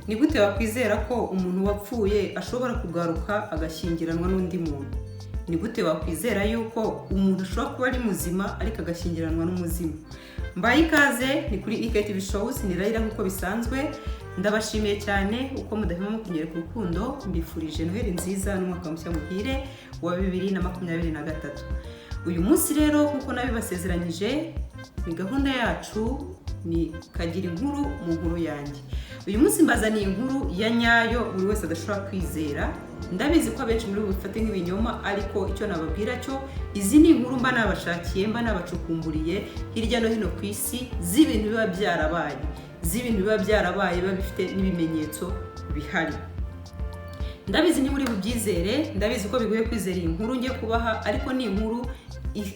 Ni gute wakwizera ko umuntu wapfuye ashobora kugaruka agashyingiranwa n'undi muntu? Ni gute wakwizera yuko umuntu ashobora kuba ari muzima ariko agashyingiranwa n'umuzimu? Mbaye ikaze ni kuri IKTV Shows, ni Raila nk'uko bisanzwe. Ndabashimiye cyane uko mudahema kunyereka urukundo. Mbifurije Noheli nziza n'umwaka mushya muhire wa 2023. Uyu munsi rero nk'uko nabibasezeranyije, ni gahunda yacu ni kagira inkuru mu nkuru yanjye. Uyu munsi mbazaniye inkuru ya nyayo buri wese adashobora kwizera. Ndabizi ko abenshi muri bufate nk'ibinyoma, ariko icyo nababwira cyo izi ni inkuru mba nabashakiye, mba nabacukumburiye hirya no hino ku isi z'ibintu biba byarabaye, biba bifite n'ibimenyetso bihari. Ndabizi ni muri bubyizere, ndabizi ko bigoye kwizera iyi nkuru ngiye kubaha, ariko ni inkuru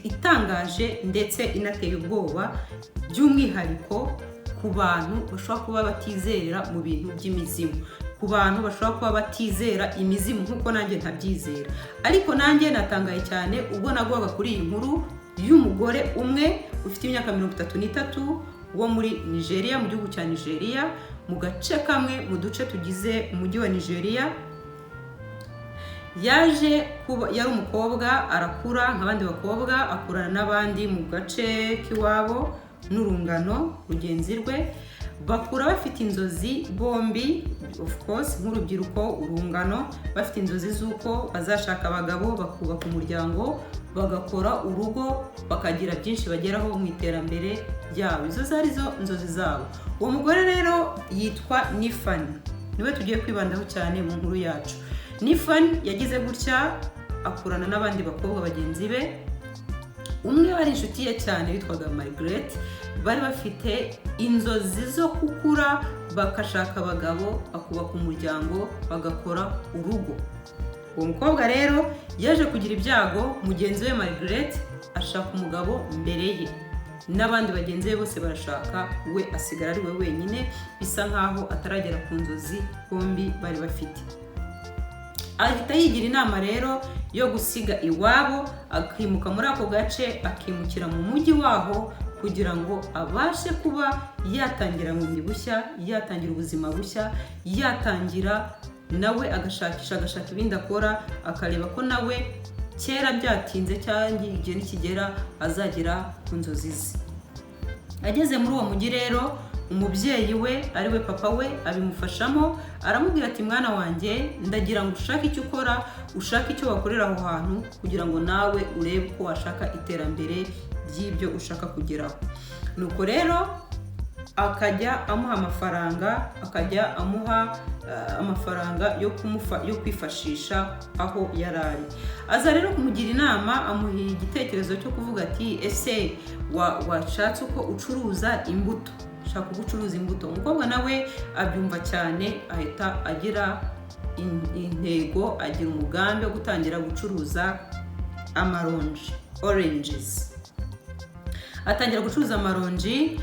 itangaje ndetse inateye ubwoba, by'umwihariko ku bantu bashobora kuba batizera mu bintu by'imizimu, ku bantu bashobora kuba batizera imizimu nk'uko nanjye ntabyizera. Ariko nanjye natangaye cyane ubwo nagwaga kuri iyi nkuru y'umugore umwe ufite imyaka 33 wo muri Nigeria, mu gihugu cya Nigeria, mu gace kamwe mu duce tugize umujyi wa Nigeria. Yaje kuba yari umukobwa, arakura nk'abandi bakobwa, akurana n'abandi mu gace k'iwabo n'urungano rugenzi rwe. Bakura bafite inzozi bombi, of course nk'urubyiruko, urungano, bafite inzozi z'uko bazashaka abagabo, bakubaka umuryango, bagakora urugo, bakagira byinshi bageraho mu iterambere ryabo. Izo zari zo inzozi zabo. Uwo mugore rero yitwa Nifani, niwe tugiye kwibandaho cyane mu nkuru yacu. Nifani yagize gutya, akurana n'abandi bakobwa bagenzi be. Umwe wari inshuti ye cyane witwaga Margaret. Bari bafite inzozi zo gukura, bakashaka abagabo, bakubaka umuryango, bagakora urugo. Uwo mukobwa rero yaje kugira ibyago, mugenzi we Margaret ashaka umugabo mbere ye, n'abandi bagenzi be bose barashaka, we asigara ari we wenyine, bisa nkaho ataragera ku nzozi bombi bari bafite. Ahita yigira inama rero yo gusiga iwabo, akimuka muri ako gace, akimukira mu mujyi waho, kugira ngo abashe kuba yatangira bundi bushya, yatangira ubuzima bushya, yatangira nawe agashaka ibindi akora, akareba ko nawe kera byatinze cyangwa igihe nikigera azagera ku nzozi ze. Ageze muri uwo mujyi rero, umubyeyi we ari we papa we abimufashamo, aramubwira ati mwana wanjye, ndagira ngo ushake icyo ukora, ushake icyo wakorera aho hantu, kugira ngo nawe urebe ko washaka iterambere ry'ibyo ushaka kugeraho. Nuko rero akajya amuha amafaranga, akajya amuha amafaranga yo kwifashisha aho yarari. Aza rero kumugira inama, amuha igitekerezo cyo kuvuga ati ese washatse uko ucuruza imbuto, shaka gucuruza imbuto. Umukobwa nawe abyumva cyane, ahita agira intego, agira umugambi wo gutangira gucuruza amaronji, oranges. Atangira gucuruza amaronji,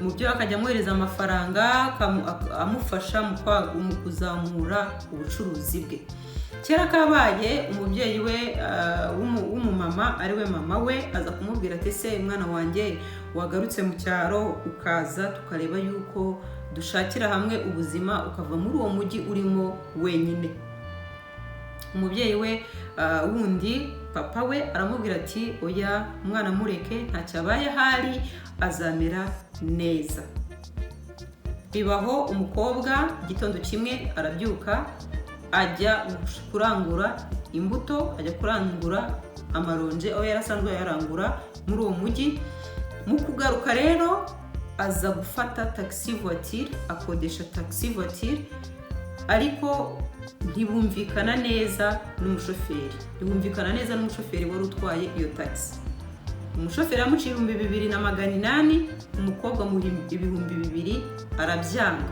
mu byo akajya amuhereza amafaranga amufasha mu kuzamura ubucuruzi bwe. Kera kabaye, umubyeyi we w'umumama ari we mama we aza kumubwira ati ese mwana wanjye, wagarutse mu cyaro ukaza tukareba yuko dushakira hamwe ubuzima, ukava muri uwo mujyi urimo wenyine. Umubyeyi we wundi papa we aramubwira ati oya mwana mureke, ntacyabaye, hari azamera neza. Bibaho umukobwa igitondo kimwe arabyuka, ajya kurangura imbuto, ajya kurangura amaronje aho yarasanzwe yarangura muri uwo mujyi. Mu kugaruka rero aza gufata taxi voiture, akodesha taxi voiture, ariko ntibumvikana neza n'umushoferi wari utwaye iyo taxi. Umushoferi amuciye 2,800, umukobwa mu 2,000 arabyanga.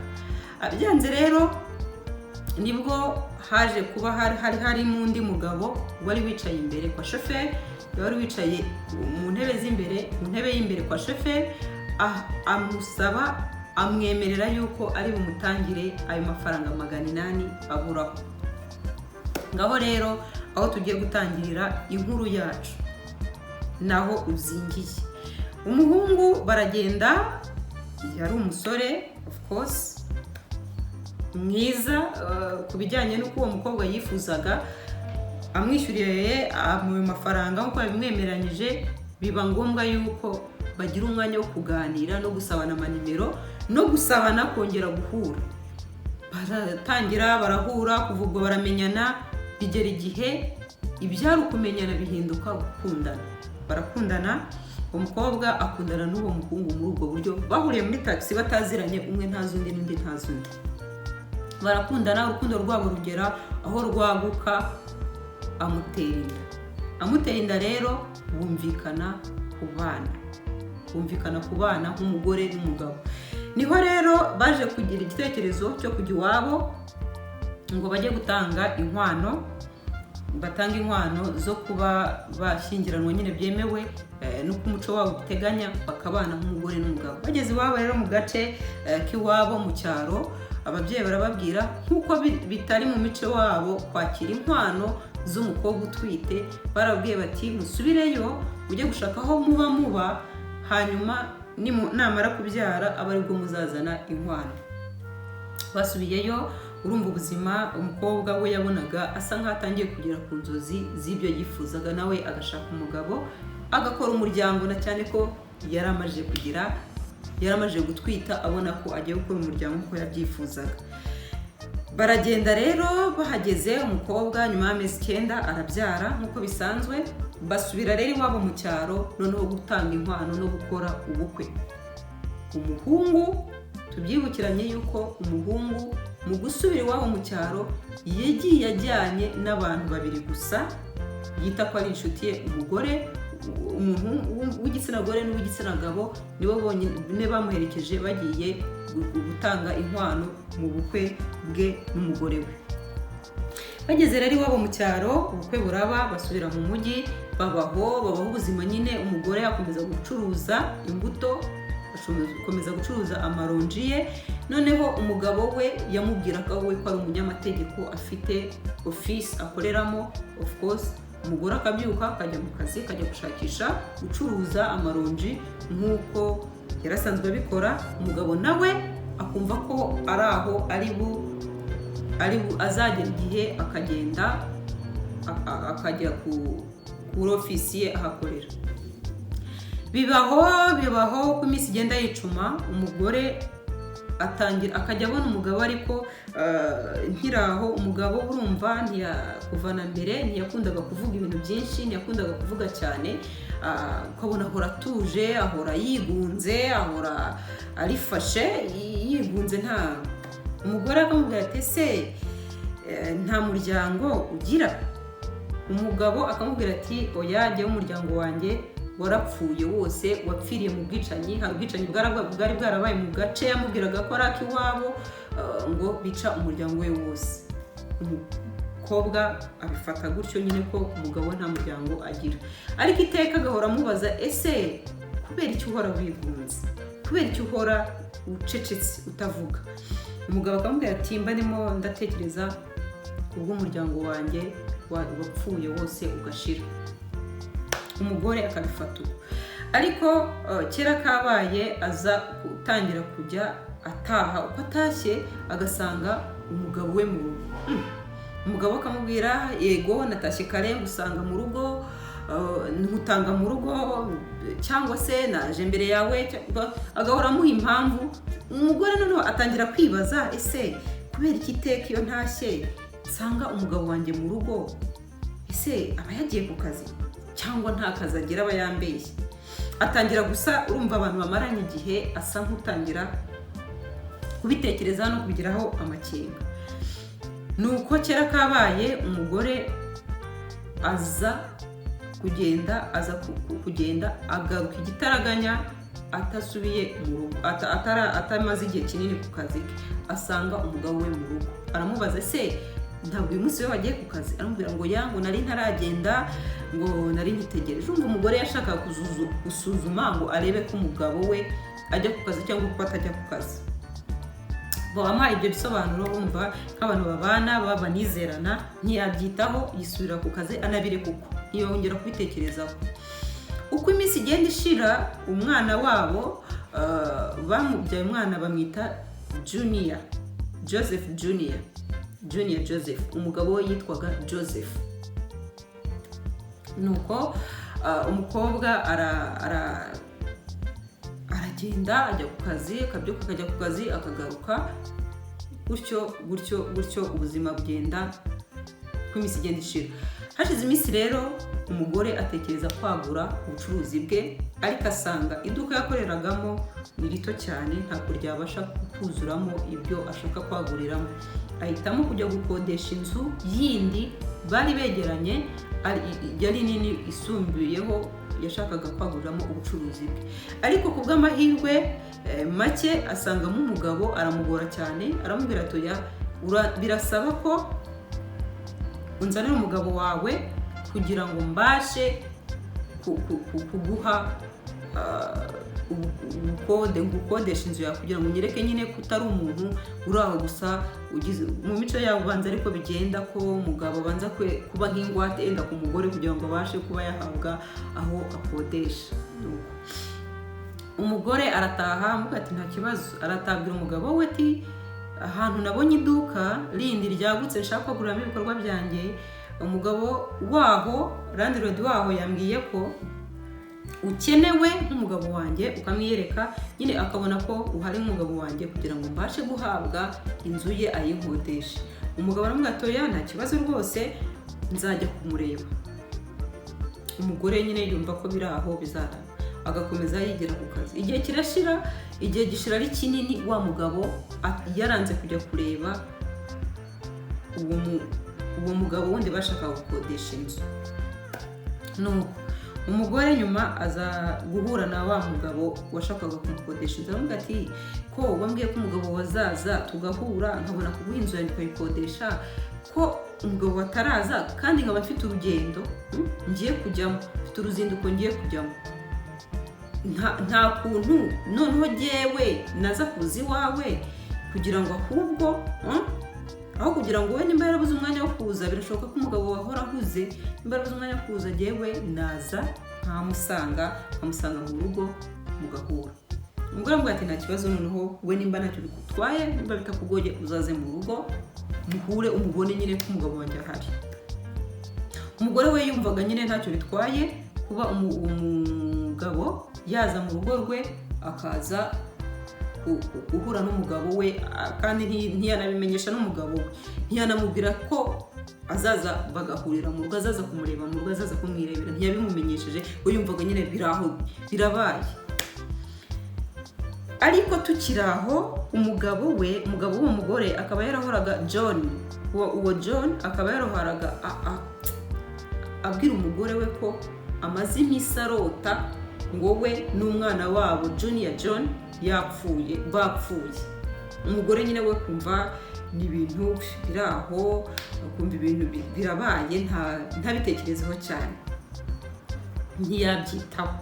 Abyanze rero nibwo haje kuba hari n'undi mugabo wari wicaye imbere kwa shoferi, wari wicaye mu ntebe y'imbere kwa shoferi, amusaba, amwemerera yuko ari bumutangire ayo mafaranga 800 aburaho. Ngaho rero aho tugiye gutangirira inkuru yacu naho uzingiye. Umuhungu baragenda, yari umusore of course, mwiza ku bijyanye n'uko uwo mukobwa yifuzaga, amwishyuriye mu mafaranga nk'uko yabimwemeranyije, biba ngombwa yuko bagira umwanya wo kuganira no gusabana amanimero no gusabana kongera guhura. Baratangira barahura, kuva ubwo baramenyana, bigera igihe ibyari ukumenyana bihinduka gukundana. Barakundana, umukobwa akundana n'uwo muhungu muri ubwo buryo, bahuriye muri taxi bataziranye, umwe ntazi undi n'undi ntazi undi. Barakundana, urukundo rwabo rugera aho rwaguka, amutera inda rero bumvikana kubana nk'umugore n'umugabo. Niho rero baje kugira igitekerezo cyo kujya iwabo ngo bajye gutanga inkwano, batanga inkwano zo kuba bashyingiranwa nyine byemewe nuko umuco wabo uteganya, bakabana nk'umugore n'umugabo. Bageze iwabo rero mu gace k'iwabo mu cyaro, ababyeyi barababwira nk'uko bitari mu mico wabo kwakira inkwano z'umukobwa utwite. Barabwiye bati musubireyo ujye gushaka aho muba, hanyuma namara kubyara aba aribwo muzazana inkwano. Basubiyeyo, urumva ubuzima umukobwa we yabonaga asa nk'aho atangiye kugera ku nzozi z'ibyo yifuzaga, nawe agashaka umugabo, agakora umuryango, na cyane ko yaramaje gutwita, abona ko agiye gukora umuryango nk'uko yabyifuzaga. Baragenda rero, bahageze umukobwa nyuma y'amezi 9 arabyara nk'uko bisanzwe. Basubira rero iwabo mu cyaro, noneho gutanga inkwano no gukora ubukwe. Umuhungu, tubyibukiranye yuko umuhungu mu gusubira iwabo mu cyaro yagiye ajyanye n'abantu babiri gusa, yita ko ari inshuti ye, umugore, umuntu w'igitsina gore n'uw'igitsina gabo, nibo bonyine bamuherekeje bagiye gutanga inkwano mu bukwe bwe n'umugore we. Bageze rero iwabo mu cyaro, ubukwe buraba, basubira mu mujyi, babaho ubuzima nyine. Umugore akomeza gucuruza imbuto, akomeza gucuruza amaronji ye. Noneho umugabo we yamubwiraga we ko ari umunyamategeko, afite office akoreramo. Of course umugore akabyuka akajya mu kazi, akajya gushakisha gucuruza amaronji nk'uko yarasanzwe abikora. Umugabo nawe akumva ko ari aho azagera igihe akagenda akajya ku ofisi ye ahakorera. Bibaho ko iminsi igenda yicuma, umugore akajya abona umugabo, ariko nkiraho umugabo urumva kuvana mbere ntiyakundaga kuvuga ibintu byinshi, ntiyakundaga kuvuga cyane, ukabona ahora atuje, ahora yigunze, ahora arifashe yigunze. Umugore akamubwira ati ese nta muryango ugira? Umugabo akamubwira ati oya, njyewe umuryango wanjye warapfuye wose, wapfiriye mu bwicanyi. Hari ubwicanyi bwari bwarabaye mu gace yamubwiraga ko ari ak'iwabo, ngo bica umuryango we wose. Umukobwa abifata gutyo nyine ko umugabo nta muryango agira, ariko iteka agahora amubaza ese kubera icyo uhora wigunze, kubera icyo uhora ucecetse utavuga? Umugabo akamubwira ati mba ndimo ndatekereza kubw'umuryango wanjye wapfuye wose ugashira. Umugore akabifata uko, ariko kera kabaye aza gutangira kujya ataha. Uko atashye agasanga umugabo we mu rugo. Umugabo akamubwira yego natashye kare, ngusanga mu rugo, nkutanga mu rugo, cyangwa se naje mbere yawe, agahora amuha impamvu. Umugore noneho atangira kwibaza ese kubera iki iteka iyo ntashye nsanga umugabo wanjye mu rugo, ese aba yagiye ku kazi cyangwa nta kazi agira, aba yambeshye? Atangira gusa, urumva abantu bamaranye igihe, asa nk'utangira kubitekereza no kubigiraho amakenga. Nuko kera kabaye umugore aza kugenda agaruka igitaraganya, atasubiye mu rugo, atamaze igihe kinini ku kazi ke, asanga umugabo we mu rugo. Aramubaza ese ntabwo uyu munsi we wagiye ku kazi? Aramubwira ngo yango nari ntaragenda, ngo nari nitegereje. Urumva umugore yashakaga gusuzuma ngo arebe ko umugabo we ajya ku kazi cyangwa ko atajya ku kazi. Bamuha ibyo bisobanuro, bumva nk'abantu babana banizerana, ntiyabyitaho, yisubira ku kazi anabire kuko ntiyongera kubitekerezaho. Uko iminsi igenda ishira, umwana wabo bamubyaye umwana bamwita Junior. Joseph Junior Joseph, umugabo we yitwaga Joseph. Nuko umukobwa aragenda ajya ku kazi, akabyuka akajya ku kazi akagaruka, gutyo ubuzima bugenda ku iminsi igenda ishira. Hashize iminsi rero umugore atekereza kwagura ubucuruzi bwe, ariko asanga iduka yakoreragamo ni rito cyane, ntabwo ryabasha kuzuramo ibyo ashaka kwaguriramo. Ahitamo kujya gukodesha inzu yindi bari begeranye, yari nini isumbuyeho, yashakaga kwaguriramo ubucuruzi bwe. Ariko ku bw'amahirwe make asangamo umugabo, aramugora cyane, aramubwira ati birasaba ko unzanira umugabo wawe kugira ngo mbashe kuguha ubukode, ngukodesha inzu yawe, kugira ngo nyereke nyine ko utari umuntu uri aho gusa ugize. Mu mico yabo banza ariko bigenda ko umugabo banza kuba nk'ingwate enda ku mugore kugira ngo abashe kuba yahabwa aho akodesha. Umugore arataha amuga ati nta kibazo, aratabwira umugabo we ati ahantu nabonye iduka rindi ryagutse nshaka kwaguramo ibikorwa byanjye. Umugabo waho, landlord waho, yambwiye ko ukenewe nk'umugabo wanjye, ukamwiyereka nyine akabona ko uhari nk'umugabo wanjye kugira ngo mbashe guhabwa inzu ye ayinkodeshe. Umugabo aramubwira ati oya nta kibazo rwose, nzajya kumureba. Umugore nyine yumva ko biri aho bizarana, agakomeza yigira ku kazi. Igihe kirashira, igihe gishira ari kinini, wa mugabo yaranze kujya kureba uwo mugabo wundi bashaka gukodesha inzu. Nuko umugore nyuma aza guhura na wa mugabo washakaga kumukodesha inzu, aramubwira ati ko wambwiye ko umugabo wazaza tugahura nkabona kuguha inzu yanjye ukayikodesha, ko umugabo wataraza kandi nkaba mfite urugendo ngiye kujyamo, mfite uruzinduko ngiye kujyamo, nta kuntu noneho jyewe naza kuza iwawe kugira ngo ahubwo aho kugira ngo we nimba yarabuze umwanya wo kuza, birashoboka ko umugabo wahora ahuze, nimba yarabuze umwanya wo kuza, jyewe naza nkamusanga mu rugo mugahura. Umugore aramubwira ati nta kibazo, noneho we nimba ntacyo bigutwaye, nimba bitakugoye uzaze mu rugo muhure, umubone nyine ko umugabo wanjye ahari. Umugore we yumvaga nyine ntacyo bitwaye kuba umugabo yaza mu rugo rwe, akaza guhura n'umugabo we, kandi ntiyanabimenyesha n'umugabo we, ntiyanamubwira ko azaza bagahurira mu rugo, azaza kumureba mu rugo, azaza kumwirebera, ntiyabimumenyesheje. We yumvaga nyine biraho birabaye. Ariko tukiri aho, umugabo w'uwo mugore akaba yarahoraga John, uwo John akaba yarahoraga abwira umugore we ko amaze iminsi arota ngo we n'umwana wabo Junior John bapfuye. Umugore nyine we kumva ni ibintu biri aho, akumva ibintu birabaye, ntabitekerezeho cyane, ntiyabyitaho.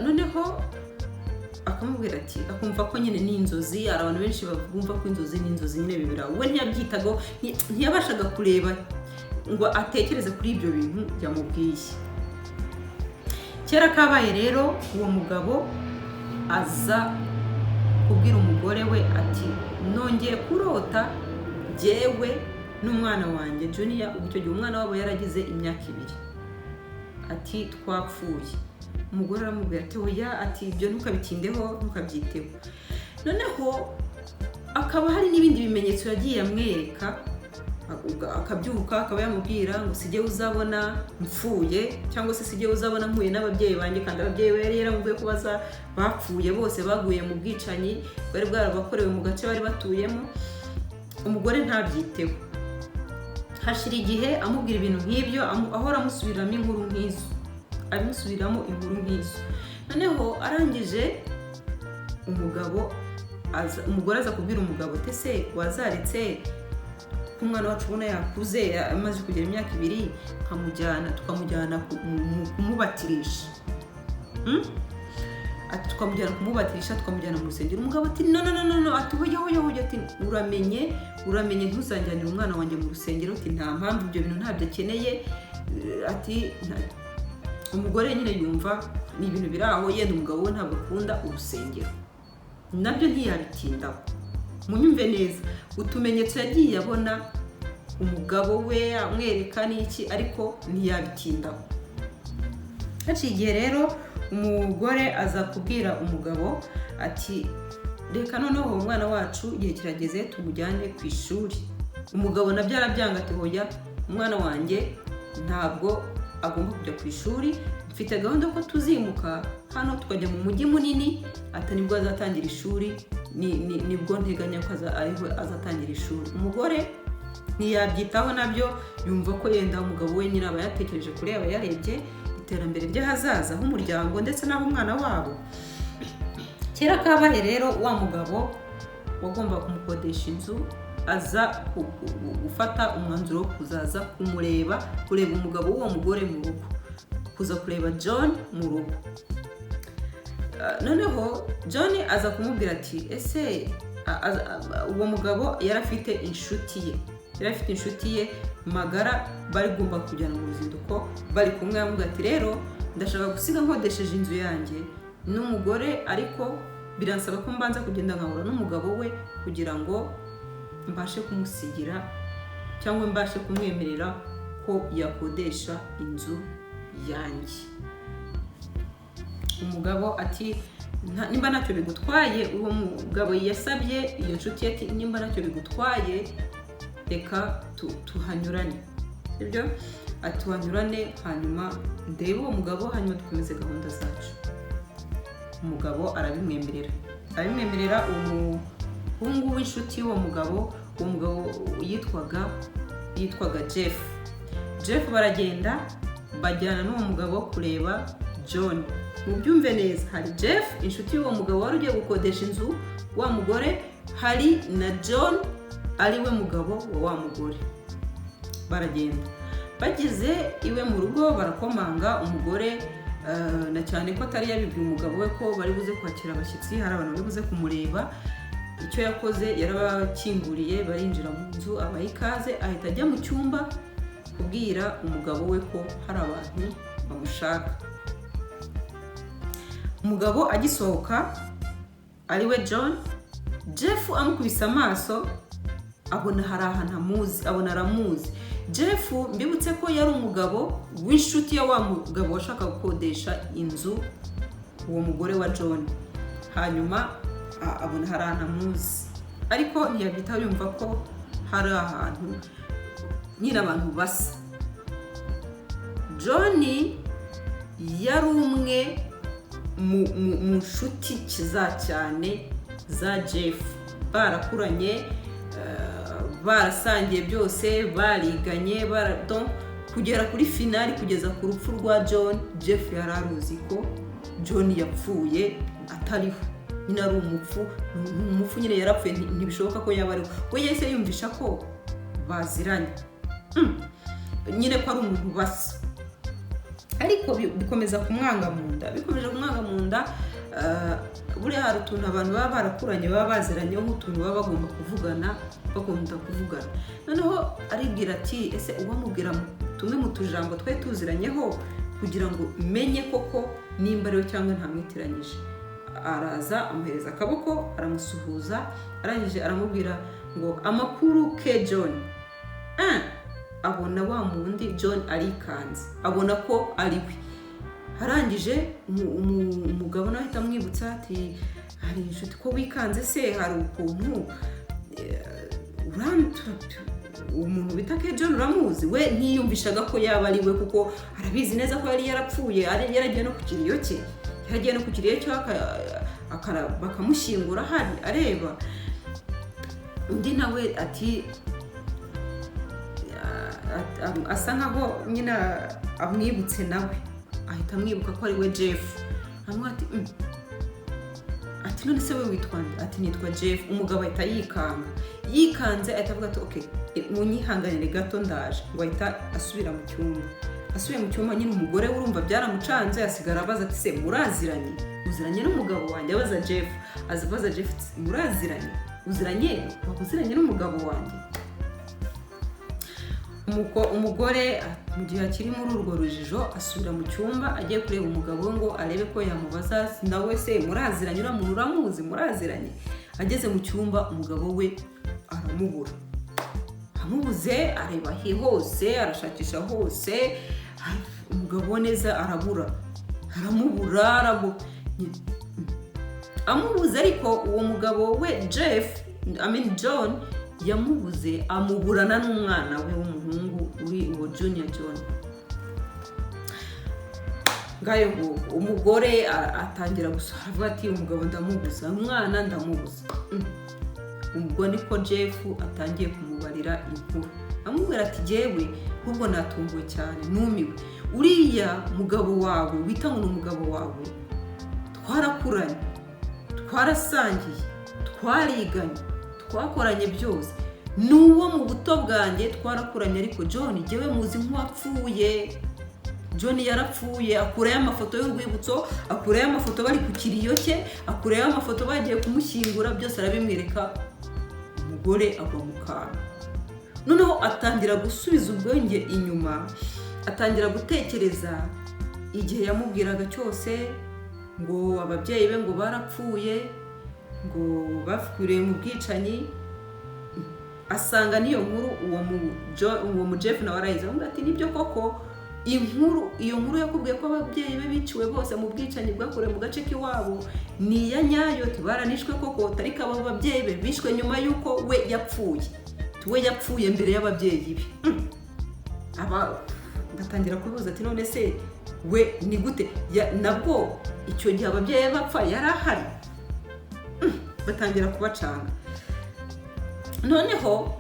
Noneho akamubwira ati, akumva ko nyine ni inzozi. Hari abantu benshi bumva ko inzozi ni inzozi nyine bibiraho, we ntiyabyitaho, ntiyabashaga kureba ngo atekereze kuri ibyo bintu byamubwiye. Kera kabaye rero, uwo mugabo aza kubwira umugore we ati nongeye kurota jyewe n'umwana wanjye Junior. Icyo gihe umwana wabo yaragize imyaka 2, ati twapfuye. Umugore aramubwira ati oya, ati ibyo ntukabitindeho, ntukabyiteho. Noneho akaba hari n'ibindi bimenyetso yagiye amwereka, akabyuka akaba yamubwira ngo sijye uzabona mpfuye, cyangwa se sijye uzabona mpuye n'ababyeyi banjye, kandi ababyeyi be yari yaramubwiye ko bapfuye bose, baguye mu bwicanyi bari bwarabakorewe mu gace bari batuyemo. Umugore ntabyiteho. Hashira igihe amubwira ibintu nk'ibyo, ahora amusubiramo inkuru nk'izo, noneho arangije umugore aza kubwira umugabo ati se wazaretse umwana wacu ubona yakuze amaze kugira imyaka 2, tukamujyana kumubatirisha, tukamujyana mu rusengero. Umugabo ati no, ati hoya, ati uramenye ntuzanjyanire umwana wanjye mu rusengero, ati nta mpamvu, ibyo bintu ntabyo akeneye. Ati umugore nyine yumva ni ibintu biri aho, yenda umugabo we ntabwo akunda urusengero, nabyo ntiyabitindaho. munyumve neza, utumenyetso yagiye abona umugabo we amwereka n'iki, ariko ntiyabitindaho. Haciye igihe rero umugore aza kubwira umugabo ati reka noneho umwana wacu igihe kirageze tumujyane ku ishuri. Umugabo nabyo arabyanga ati hoya, umwana wanjye ntabwo agomba kujya ku ishuri, mfite gahunda ko tuzimuka hano tukajya mu mujyi munini, ati nibwo azatangira ishuri, nibwo nteganya ko azatangira ishuri. Umugore ntiyabyitaho nabyo, yumva ko yenda umugabo we nyine aba yatekereje kure, aba yarebye iterambere ry'ahazaza h'umuryango ndetse n'ah'umwana wabo. Kera kabaye rero wa mugabo wagomba kumukodesha inzu aza gufata umwanzuro wo kuzaza kureba umugabo w'uwo mugore mu rugo, kuza kureba John mu rugo. Noneho John aza kumubwira ati ese uwo mugabo yari afite inshuti ye magara, bari gomba kujyana mu ruzinduko bari kumwe. Avuga ati rero ndashaka gusiga nkodesheje inzu yanjye n'umugore, ariko biransaba ko mbanza kugenda nkahura n'umugabo we kugira ngo mbashe kumusigira cyangwa mbashe kumwemerera ko yakodesha inzu yanjye. Umugabo ati nimba ntacyo bigutwaye, uwo mugabo yasabye iyo nshuti ati nimba ntacyo bigutwaye reka tuhanyurane, sibyo? Atuhanyurane hanyuma ndebe uwo mugabo, hanyuma dukomeze gahunda zacu. Umugabo arabimwemerera. Umuhungu w'inshuti y'uwo mugabo, uwo mugabo yitwaga Jeff baragenda bajyana n'uwo mugabo kureba John. Mubyumve neza, hari Jeff inshuti y'uwo mugabo wari ugiye gukodesha inzu wa mugore, hari na John ari we mugabo wa wa mugore. Baragenda, bageze iwe mu rugo barakomanga. Umugore na cyane ko atari yabibwiye umugabo we ko bari buze kwakira abashyitsi, hari abantu bari buze kumureba, icyo yakoze yarabakinguriye, barinjira mu nzu, abaha ikaze, ahita ajya mu cyumba kubwira umugabo we ko hari abantu bamushaka. Umugabo agisohoka ari we John, Jeff amukubise amaso abona hari ahantu amuzi, abona aramuzi. Jeff mbibutse ko yari umugabo w'inshuti ya wa mugabo washaka gukodesha inzu uwo mugore wa John. Hanyuma abona hari ahantu amuzi, ariko ntiyabyitaho, yumva ko hari ahantu nyine abantu basa. John yari umwe mu nshuti cyane za Jeff, barakuranye, barasangiye byose, bariganye, kugera kuri finali, kugeza ku rupfu rwa John. Jeff yari aruzi ko John yapfuye atariho, nyine ari umupfu nyine yarapfuye, ntibishoboka ko yaba ariho. We yahise yumvisha ko baziranye, nyine ko ari umuntu basa, ariko bikomeza kumwanga mu nda. Buriya hari utuntu abantu baba barakuranye baba baziranyeho, nk'utuntu baba bagomba kuvugana. Noneho aribwira ati ese uwamubwira tumwe mu tujambo twe tuziranyeho kugira ngo menye koko nimba ariwe cyangwa ntamwitiranyije. Araza amuhereza akaboko, aramusuhuza, arangije aramubwira ngo amakuru ke John. Abona wa mundi John arikanze, abona ko ari we. Arangije umugabo nawe ahita amwibutsa ati hari inshuti ko wikanze, se hari ukuntu umuntu bita ke John uramuzi? We ntiyumvishaga ko yaba ari we, kuko arabizi neza ko yari yarapfuye, yaragiye no ku kiriyo cye, bakamushyingura hari areba. Undi nawe ati asa nkaho nyine amwibutse, nawe ahita amwibuka ko ari we Jeff. Ati none se we witwa nde? Ati nitwa Jeff. Umugabo ahita yikanze, ahita avuga ati okay, munyihanganire gato ndaje. Ngo ahita asubira mu cyumba. Nyine umugore urumva byaramucanze, asigara abaza ati se muraziranye? Uziranye n'umugabo wanjye? Abaza Jeff, azabaza Jeff, muraziranye? Uziranye n'umugabo wanjye? Umugore mu gihe akiri muri urwo rujijo asubira mu cyumba, agiye kureba umugabo we ngo arebe ko yamubaza nawe se muraziranye, uramuzi, muraziranye? ageze mu cyumba umugabo we aramubura. Amubuze areba hose, arashakisha hose, umugabo neza aramubura amubuze. Ariko uwo mugabo we John yamubuze, amuburana n'umwana we w'umuhungu uwo Junior John. Ngayo umugore atangira gusara, avuga ati umugabo ndamubuza, umwana ndamubuza. Ubwo niko Jeff atangiye kumubarira inkuru, amubwira ati jewe ahubwo natunguwe cyane, numiwe. Uriya mugabo wawe wita ngo ni umugabo wawe, twarakuranye, twarasangiye, twariganye, twakoranye byose, n'uwo mu buto bwanjye twarakuranye. Ariko John jewe muzi nk'uwapfuye. John yarapfuye, akurayo amafoto y'urwibutso, akurayo amafoto bari ku kiriyo cye, akurayo amafoto bagiye kumushyingura, byose arabimwereka. Umugore agwa mu kantu. Noneho atangira gusubiza ubwenge inyuma, atangira gutekereza igihe yamubwiraga cyose ngo ababyeyi be ngo barapfuye, ngo bafuriye mu bwicanyi. Asanga niyo nkuru uwo mu Jeff nawe arayizi, avuga ati nibyo koko iyo nkuru yakubwiye ko ababyeyi be biciwe bose mu bwicanyi bwakorewe mu gace k'iwabo ni iya nyayo, tubaranishwe koko, ariko abo babyeyi be bishwe nyuma y'uko we yapfuye. We yapfuye mbere y'ababyeyi be. Batangira kubibuza ati none se we ni gute nabwo icyo gihe ababyeyi bapfa yari ahari. Batangira kubacanga. Noneho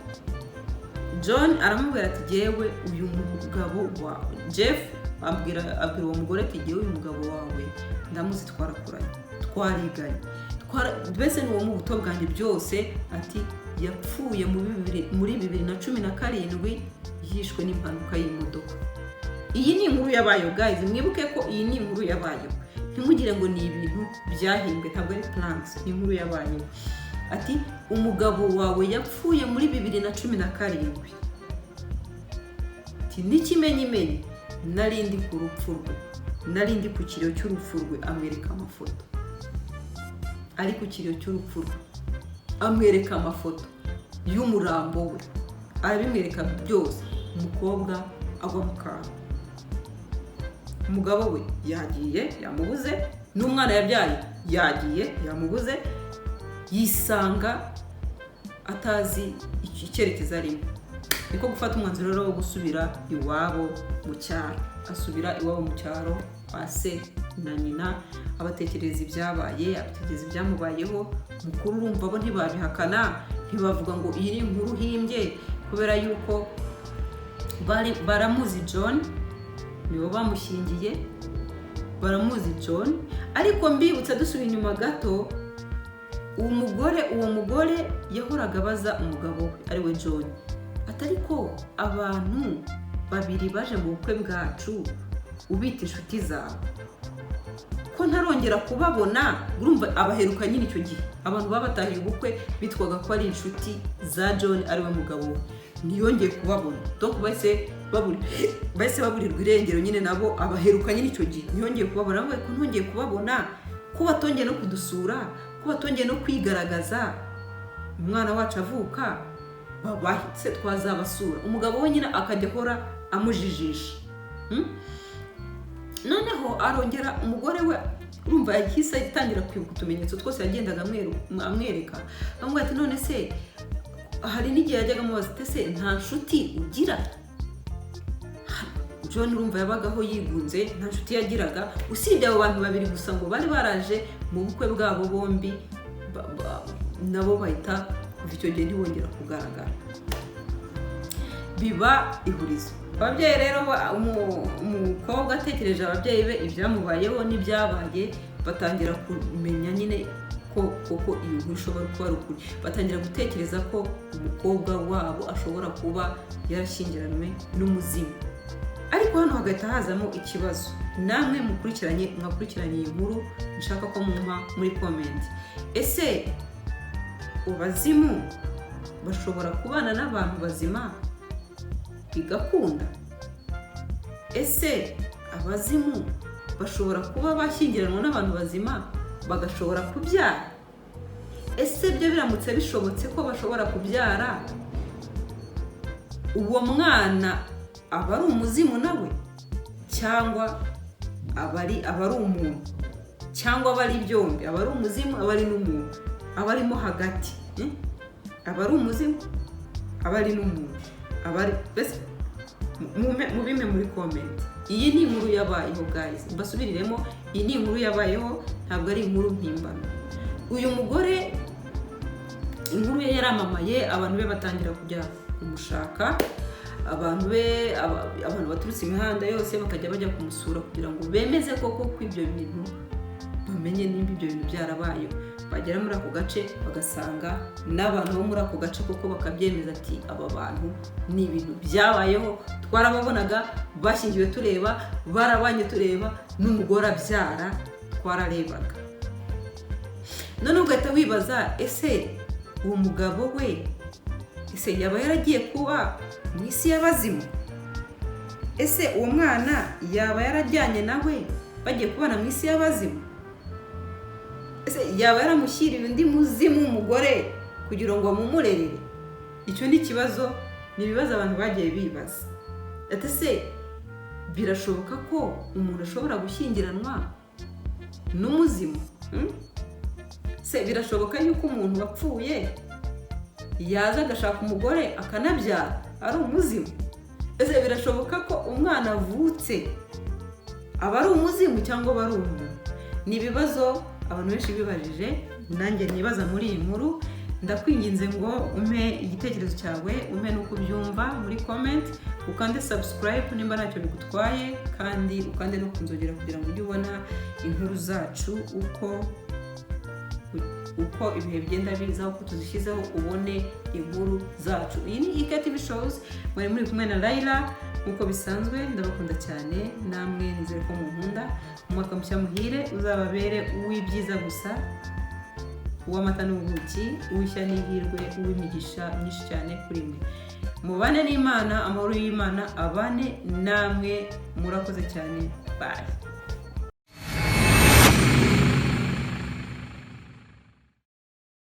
John aramubwira ati jewe uyu mugabo wa Jeff abwira uwo mugore ati jewe uyu mugabo wawe ndamuzi, twarakuranye, twariganye, mbese n'uwo mu buto bwanjye byose. Ati yapfuye muri 2017 yishwe n'impanuka y'imodoka. Iyi ni inkuru yabayeho guys, mwibuke ko iyi ni inkuru yabayeho, ntimugire ngo ni ibintu byahimbwe, ntabwo ari plans, ni inkuru yabayeho. Ati umugabo wawe yapfuye muri 2017. Ati n'ikimenyimenyi narindi ku rupfu rwe, narindi ku kiriyo cy'urupfu rwe, amwereka amafoto. Ari ku kiriyo cy'urupfu rwe amwereka amafoto y'umurambo we, arabimwereka byose. Umukobwa agwa mu kantu. Umugabo we yagiye yamubuze, n'umwana yabyaye yagiye yamubuze, yisanga atazi icyerekezo arimo. Niko gufata umwanzuro rero wo gusubira iwabo mu cyaro. Asubira iwabo mu cyaro kwa se na nyina, abatekereza ibyabaye, abatekereza ibyamubayeho. Mukuru urumva bo ntibabihakana, ntibavuga ngo iyi ni inkuru himbye, kubera yuko baramuzi John, nibo bamushyingiye, baramuzi John. Ariko mbibutsa dusubira inyuma gato, uwo mugore yahoraga abaza umugabo we ariwe John, atariko abantu babiri baje mu bukwe bwacu ubita inshuti zawe ko ntarongera kubabona. Urumva abaheruka nyine icyo gihe abantu babatahiye ubukwe bitwaga ko ari inshuti za John ariwe mugabo we, ntiyongeye kubabona. Donc bahise baburirwa irengero nyine, nabo abaheruka nyine icyo gihe ntiyongeye kubabona. Ngo ko ntongeye kubabona, ko batongeye no kudusura, ko batongeye no kwigaragaza, umwana wacu avuka bahise twazabasura. Umugabo we nyine akajya ahora amujijisha. Noneho arongera umugore we urumva yahise atangira kwibuka utumenyetso twose yagendaga amwereka. Amubwira ati none se hari n'igihe yajyaga amubaza ati se nta nshuti ugira? John urumva yabagaho yigunze, nta nshuti yagiraga usibye abo bantu babiri gusa ngo bari baraje mu bukwe bwabo bombi, nabo bahita kuva icyo gihe ntibongera kugaragara. Biba ihurizo. Ababyeyi rero umukobwa atekereje ababyeyi be ibyamubayeho n'ibyabaye, batangira kumenya nyine ko koko iyo nkuru ishobora kuba ari ukuri. Batangira gutekereza ko umukobwa wabo ashobora kuba yarashyingiranywe n'umuzimu. Ariko hano hagahita hazamo ikibazo. Namwe mwakurikiranye iyi nkuru, nshaka ko mumpa muri comment. Ese abazimu bashobora kubana n'abantu bazima bigakunda? Ese abazimu bashobora kuba bashyingiranwa n'abantu bazima bagashobora kubyara? ese byo biramutse bishobotse ko bashobora kubyara, uwo mwana aba ari umuzimu nawe, cyangwa aba ari umuntu, cyangwa aba ari byombi, aba ari umuzimu, aba ari n'umuntu, aba arimo hagati, aba ari umuzimu, aba ari n'umuntu, aba ari bese mubime muri comment. Iyi ni inkuru yabayeho guys, mbasubiriremo, iyi ni inkuru yabayeho, ntabwo ari inkuru mpimbano. Uyu mugore inkuru ye yaramamaye, abantu be batangira kujya kumushaka, abantu baturutse imihanda yose bakajya bajya kumusura kugira ngo bemeze koko ko ibyo bintu, bamenye nimba ibyo bintu byarabayeho. Bagera muri ako gace bagasanga n'abantu bo muri ako gace koko bakabyemeza ati aba bantu ni ibintu byabayeho, twarababonaga bashyingiwe tureba, barabanye tureba, n'umugore abyara twararebaga. None ugahita wibaza, ese uwo mugabo we ese yaba yaragiye kuba mu isi y'abazimu? Ese uwo mwana yaba yarajyanye nawe bagiye kubana mu isi y'abazimu? Ese yaba yaramushyiriye undi muzimu w'umugore kugira ngo amumurerere? Icyo ni ikibazo, ni ibibazo abantu bagiye bibaza. Ati se birashoboka ko umuntu ashobora gushyingiranwa n'umuzimu? Se birashoboka yuko umuntu wapfuye yaza agashaka umugore akanabyara ari umuzimu? Ese birashoboka ko umwana avutse aba ari umuzimu cyangwa aba ari umuntu? Ni ibibazo abantu benshi bibajije, nanjye nibaza muri iyi nkuru. Ndakwinginze ngo umpe igitekerezo cyawe, umpe nuko ubyumva muri comment, ukande subscribe nimba ntacyo bigutwaye, kandi ukande no kunzogera kugira ngo ujye ubona inkuru zacu uko ibihe bigenda biza, uko tuzishyizeho ubone inkuru zacu. Iyi ni Ike TV Shows, mwari muri kumwe na Laila. Nkuko bisanzwe ndabakunda cyane, namwe nizere ko munkunda. Umwaka mushya muhire uzababere uw'ibyiza gusa, uw'amata n'ubuki, uw'ishya n'ihirwe, uw'imigisha myinshi cyane kuri mwe. Mubane n'Imana, amahoro y'Imana abane namwe. Murakoze cyane, bye.